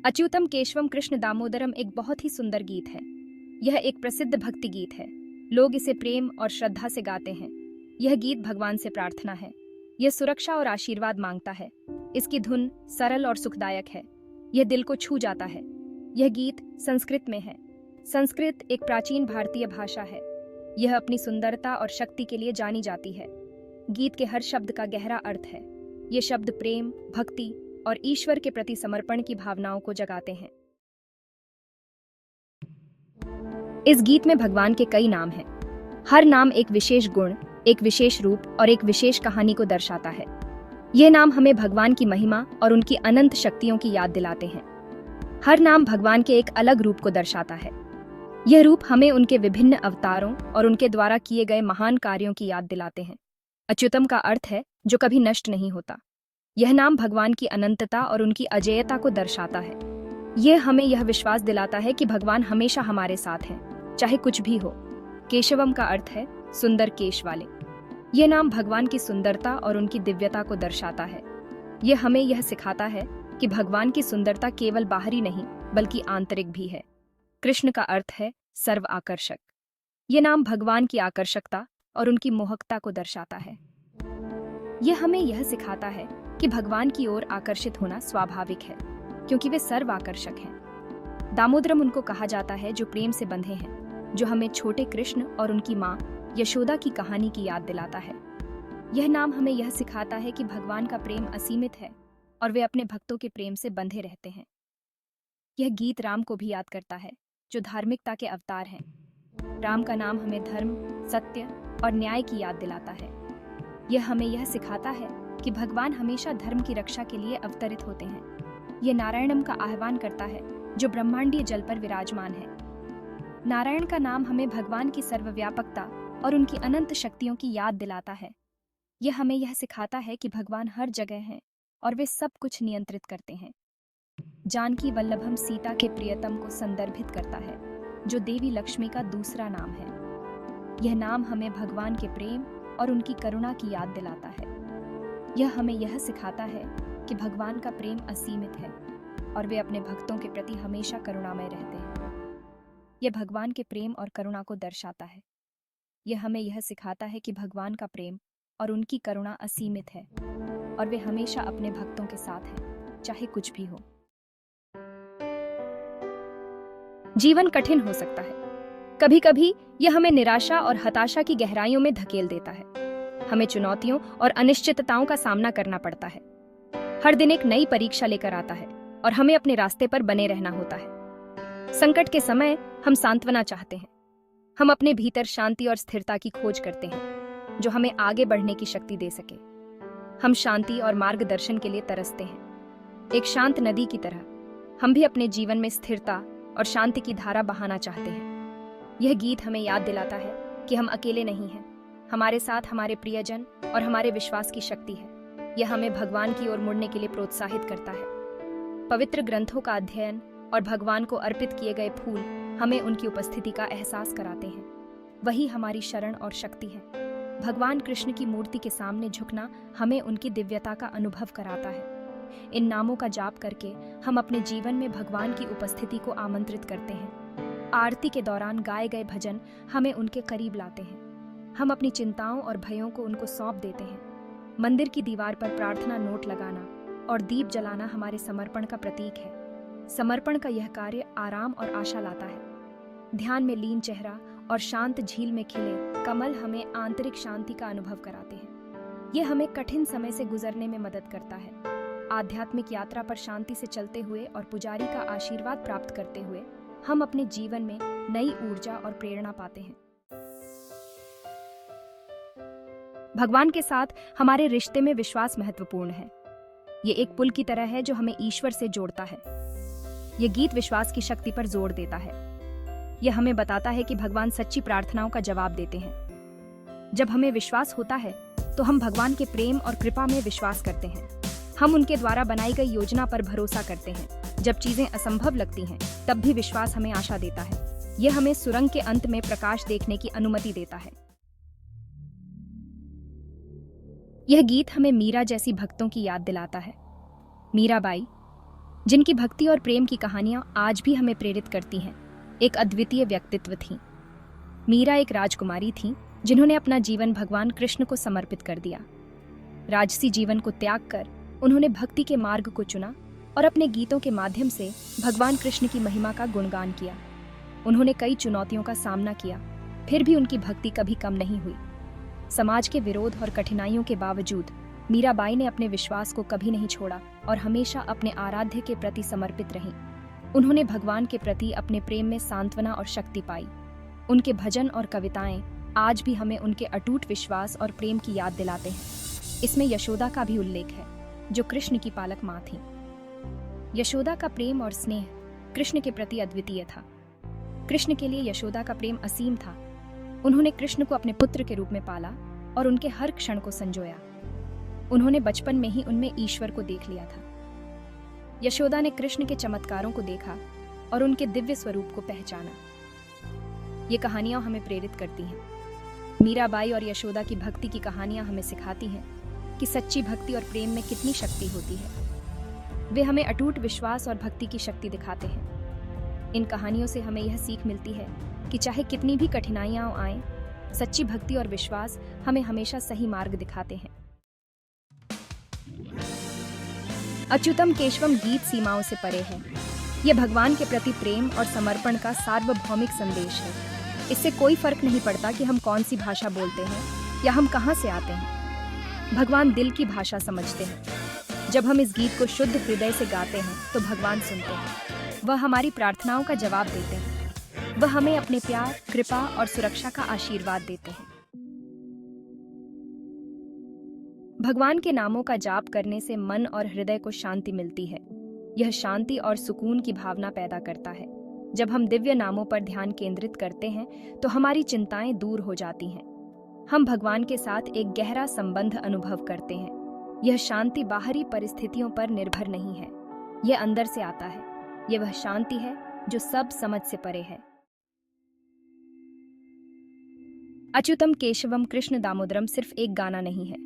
अच्युतम केशवम कृष्ण दामोदरम एक बहुत ही सुंदर गीत है। यह एक प्रसिद्ध भक्ति गीत है। लोग इसे प्रेम और श्रद्धा से गाते हैं। यह गीत भगवान से प्रार्थना है। यह सुरक्षा और आशीर्वाद मांगता है। इसकी धुन सरल और सुखदायक है। यह दिल को छू जाता है। यह गीत संस्कृत में है। संस्कृत एक प्राचीन भारतीय भाषा है। यह अपनी सुंदरता और शक्ति के लिए जानी जाती है। गीत के हर शब्द का गहरा अर्थ है। ये शब्द प्रेम, भक्ति और ईश्वर के प्रति समर्पण की भावनाओं को जगाते हैं। इस गीत में भगवान के कई नाम हैं। हर नाम एक विशेष गुण, एक विशेष रूप और एक विशेष कहानी को दर्शाता है। ये नाम हमें भगवान की महिमा और उनकी अनंत शक्तियों की याद दिलाते हैं। हर नाम भगवान के एक अलग रूप को दर्शाता है। यह रूप हमें उनके विभिन्न अवतारों और उनके द्वारा किए गए महान कार्यों की याद दिलाते हैं। अच्युतम का अर्थ है जो कभी नष्ट नहीं होता। यह नाम भगवान की अनंतता और उनकी अजेयता को दर्शाता है। यह हमें यह विश्वास दिलाता है कि भगवान हमेशा हमारे साथ हैं, चाहे कुछ भी हो। केशवम का अर्थ है सुंदर केश वाले। यह नाम भगवान की सुंदरता और उनकी दिव्यता को दर्शाता है। यह हमें यह सिखाता है कि भगवान की सुंदरता केवल बाहरी नहीं बल्कि आंतरिक भी है। कृष्ण का अर्थ है सर्व आकर्षक। यह नाम भगवान की आकर्षकता और उनकी मोहकता को दर्शाता है। यह हमें यह सिखाता है कि भगवान की ओर आकर्षित होना स्वाभाविक है, क्योंकि वे सर्व आकर्षक हैं। दामोदरम उनको कहा जाता है जो प्रेम से बंधे हैं, जो हमें छोटे कृष्ण और उनकी माँ यशोदा की कहानी की याद दिलाता है। यह नाम हमें यह सिखाता है कि भगवान का प्रेम असीमित है और वे अपने भक्तों के प्रेम से बंधे रहते हैं। यह गीत राम को भी याद करता है, जो धार्मिकता के अवतार हैं। राम का नाम हमें धर्म, सत्य और न्याय की याद दिलाता है। यह हमें यह सिखाता है कि भगवान हमेशा धर्म की रक्षा के लिए अवतरित होते हैं। यह नारायणम का आह्वान करता है, जो ब्रह्मांडीय जल पर विराजमान है। नारायण का नाम हमें भगवान की सर्वव्यापकता और उनकी अनंत शक्तियों की याद दिलाता है। यह हमें यह सिखाता है कि भगवान हर जगह हैं और वे सब कुछ नियंत्रित करते हैं। जानकी वल्लभम सीता के प्रियतम को संदर्भित करता है, जो देवी लक्ष्मी का दूसरा नाम है। यह नाम हमें भगवान के प्रेम और उनकी करुणा की याद दिलाता है। यह हमें यह सिखाता है कि भगवान का प्रेम असीमित है और वे अपने भक्तों के प्रति हमेशा करुणामय रहते हैं। यह भगवान के प्रेम और करुणा को दर्शाता है। यह हमें यह सिखाता है कि भगवान का प्रेम और उनकी करुणा असीमित है और वे हमेशा अपने भक्तों के साथ हैं, चाहे कुछ भी हो। जीवन कठिन हो सकता है। कभी कभी यह हमें निराशा और हताशा की गहराइयों में धकेल देता है। हमें चुनौतियों और अनिश्चितताओं का सामना करना पड़ता है। हर दिन एक नई परीक्षा लेकर आता है और हमें अपने रास्ते पर बने रहना होता है। संकट के समय हम सांत्वना चाहते हैं। हम अपने भीतर शांति और स्थिरता की खोज करते हैं, जो हमें आगे बढ़ने की शक्ति दे सके। हम शांति और मार्गदर्शन के लिए तरसते हैं। एक शांत नदी की तरह हम भी अपने जीवन में स्थिरता और शांति की धारा बहाना चाहते हैं। यह गीत हमें याद दिलाता है कि हम अकेले नहीं हैं। हमारे साथ हमारे प्रियजन और हमारे विश्वास की शक्ति है। यह हमें भगवान की ओर मुड़ने के लिए प्रोत्साहित करता है। पवित्र ग्रंथों का अध्ययन और भगवान को अर्पित किए गए फूल हमें उनकी उपस्थिति का एहसास कराते हैं। वही हमारी शरण और शक्ति है। भगवान कृष्ण की मूर्ति के सामने झुकना हमें उनकी दिव्यता का अनुभव कराता है। इन नामों का जाप करके हम अपने जीवन में भगवान की उपस्थिति को आमंत्रित करते हैं। आरती के दौरान गाए गए भजन हमें उनके करीब लाते हैं। हम अपनी चिंताओं और भयों को उनको सौंप देते हैं। मंदिर की दीवार पर प्रार्थना नोट लगाना और दीप जलाना हमारे समर्पण का प्रतीक है। समर्पण का यह कार्य आराम और आशा लाता है। ध्यान में लीन चेहरा और शांत झील में खिले कमल हमें आंतरिक शांति का अनुभव कराते हैं। यह हमें कठिन समय से गुजरने में मदद करता है। आध्यात्मिक यात्रा पर शांति से चलते हुए और पुजारी का आशीर्वाद प्राप्त करते हुए हम अपने जीवन में नई ऊर्जा और प्रेरणा पाते हैं। भगवान के साथ हमारे रिश्ते में विश्वास महत्वपूर्ण है। ये एक पुल की तरह है जो हमें ईश्वर से जोड़ता है। यह गीत विश्वास की शक्ति पर जोर देता है। यह हमें बताता है कि भगवान सच्ची प्रार्थनाओं का जवाब देते हैं। जब हमें विश्वास होता है तो हम भगवान के प्रेम और कृपा में विश्वास करते हैं। हम उनके द्वारा बनाई गई योजना पर भरोसा करते हैं। जब चीजें असंभव लगती हैं, तब भी विश्वास हमें आशा देता है। यह हमें सुरंग के अंत में प्रकाश देखने की अनुमति देता है। यह गीत हमें मीरा जैसी भक्तों की याद दिलाता है। मीराबाई, जिनकी भक्ति और प्रेम की कहानियां आज भी हमें प्रेरित करती हैं, एक अद्वितीय व्यक्तित्व थीं। मीरा एक राजकुमारी थीं जिन्होंने अपना जीवन भगवान कृष्ण को समर्पित कर दिया। राजसी जीवन को त्याग कर उन्होंने भक्ति के मार्ग को चुना और अपने गीतों के माध्यम से भगवान कृष्ण की महिमा का गुणगान किया। उन्होंने कई चुनौतियों का सामना किया, फिर भी उनकी भक्ति कभी कम नहीं हुई। समाज के विरोध और कठिनाइयों के बावजूद मीराबाई ने अपने विश्वास को कभी नहीं छोड़ा और हमेशा अपने आराध्य के प्रति समर्पित रहीं। उन्होंने भगवान के प्रति अपने प्रेम में सांत्वना और शक्ति पाई। उनके भजन और कविताएं आज भी हमें उनके अटूट विश्वास और प्रेम की याद दिलाते हैं। इसमें यशोदा का भी उल्लेख है, जो कृष्ण की पालक मां थी। यशोदा का प्रेम और स्नेह कृष्ण के प्रति अद्वितीय था। कृष्ण के लिए यशोदा का प्रेम असीम था। उन्होंने कृष्ण को अपने पुत्र के रूप में पाला और उनके हर क्षण को संजोया। उन्होंने बचपन में ही उनमें ईश्वर को देख लिया था। यशोदा ने कृष्ण के चमत्कारों को देखा और उनके दिव्य स्वरूप को पहचाना। ये कहानियां हमें प्रेरित करती हैं। मीराबाई और यशोदा की भक्ति की कहानियां हमें सिखाती हैं कि सच्ची भक्ति और प्रेम में कितनी शक्ति होती है। वे हमें अटूट विश्वास और भक्ति की शक्ति दिखाते हैं। इन कहानियों से हमें यह सीख मिलती है कि चाहे कितनी भी कठिनाइयां आएं, सच्ची भक्ति और विश्वास हमें हमेशा सही मार्ग दिखाते हैं। अच्युतम केशवम गीत सीमाओं से परे है। यह भगवान के प्रति प्रेम और समर्पण का सार्वभौमिक संदेश है। इससे कोई फर्क नहीं पड़ता कि हम कौन सी भाषा बोलते हैं या हम कहां से आते हैं। भगवान दिल की भाषा समझते हैं। जब हम इस गीत को शुद्ध हृदय से गाते हैं तो भगवान सुनते हैं। वह हमारी प्रार्थनाओं का जवाब देते हैं। वह हमें अपने प्यार, कृपा और सुरक्षा का आशीर्वाद देते हैं। भगवान के नामों का जाप करने से मन और हृदय को शांति मिलती है। यह शांति और सुकून की भावना पैदा करता है। जब हम दिव्य नामों पर ध्यान केंद्रित करते हैं तो हमारी चिंताएं दूर हो जाती हैं। हम भगवान के साथ एक गहरा संबंध अनुभव करते हैं। यह शांति बाहरी परिस्थितियों पर निर्भर नहीं है, यह अंदर से आता है। यह वह शांति है जो सब समझ से परे है। अच्युतम केशवम कृष्ण दामोदरम सिर्फ एक गाना नहीं है,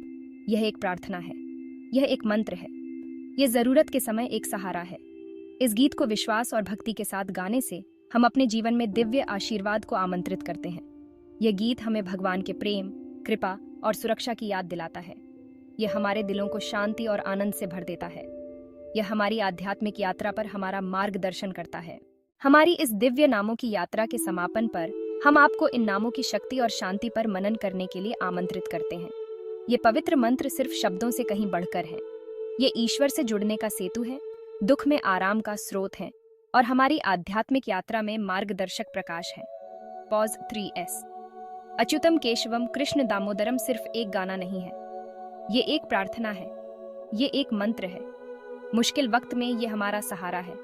यह एक प्रार्थना है, यह एक मंत्र है, यह जरूरत के समय एक सहारा है। इस गीत को विश्वास और भक्ति के साथ गाने से हम अपने जीवन में दिव्य आशीर्वाद को आमंत्रित करते हैं। यह गीत हमें भगवान के प्रेम, कृपा और सुरक्षा की याद दिलाता है। यह हमारे दिलों को शांति और आनंद से भर देता है। यह हमारी आध्यात्मिक यात्रा पर हमारा मार्गदर्शन करता है। हमारी इस दिव्य नामों की यात्रा के समापन पर हम आपको इन नामों की शक्ति और शांति पर मनन करने के लिए आमंत्रित करते हैं। ये पवित्र मंत्र सिर्फ शब्दों से कहीं बढ़कर है। ये ईश्वर से जुड़ने का सेतु है, दुख में आराम का स्रोत है और हमारी आध्यात्मिक यात्रा में मार्गदर्शक प्रकाश है। Pause 3S। अच्युतम केशवम कृष्ण दामोदरम सिर्फ एक गाना नहीं है, ये एक प्रार्थना है, ये एक मंत्र है। मुश्किल वक्त में ये हमारा सहारा है।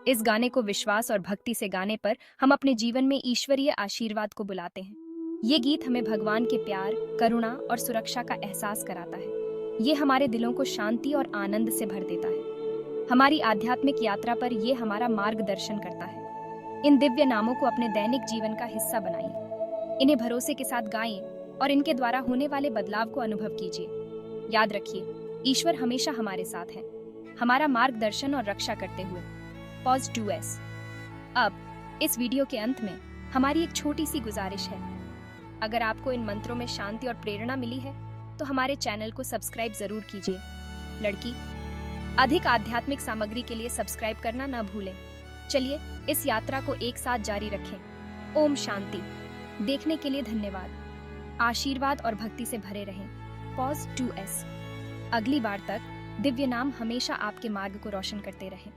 इस गाने को विश्वास और भक्ति से गाने पर हम अपने जीवन में ईश्वरीय आशीर्वाद को बुलाते हैं। ये गीत हमें भगवान के प्यार, करुणा और सुरक्षा का एहसास कराता है। ये हमारे दिलों को शांति और आनंद से भर देता है। हमारी आध्यात्मिक यात्रा पर ये हमारा मार्गदर्शन करता है। इन दिव्य नामों को अपने दैनिक जीवन का हिस्सा बनाइए। इन्हें भरोसे के साथ गाएं और इनके द्वारा होने वाले बदलाव को अनुभव कीजिए। याद रखिए, ईश्वर हमेशा हमारे साथ है, हमारा मार्गदर्शन और रक्षा करते हुए। Pause 2S। अब इस वीडियो के अंत में हमारी एक छोटी सी गुजारिश है। अगर आपको इन मंत्रों में शांति और प्रेरणा मिली है तो हमारे चैनल को सब्सक्राइब जरूर कीजिए। लड़की, अधिक आध्यात्मिक सामग्री के लिए सब्सक्राइब करना न भूलें। चलिए इस यात्रा को एक साथ जारी रखें। ओम शांति। देखने के लिए धन्यवाद। आशीर्वाद और भक्ति से भरे रहें। Pause 2S। अगली बार तक दिव्य नाम हमेशा आपके मार्ग को रोशन करते रहें।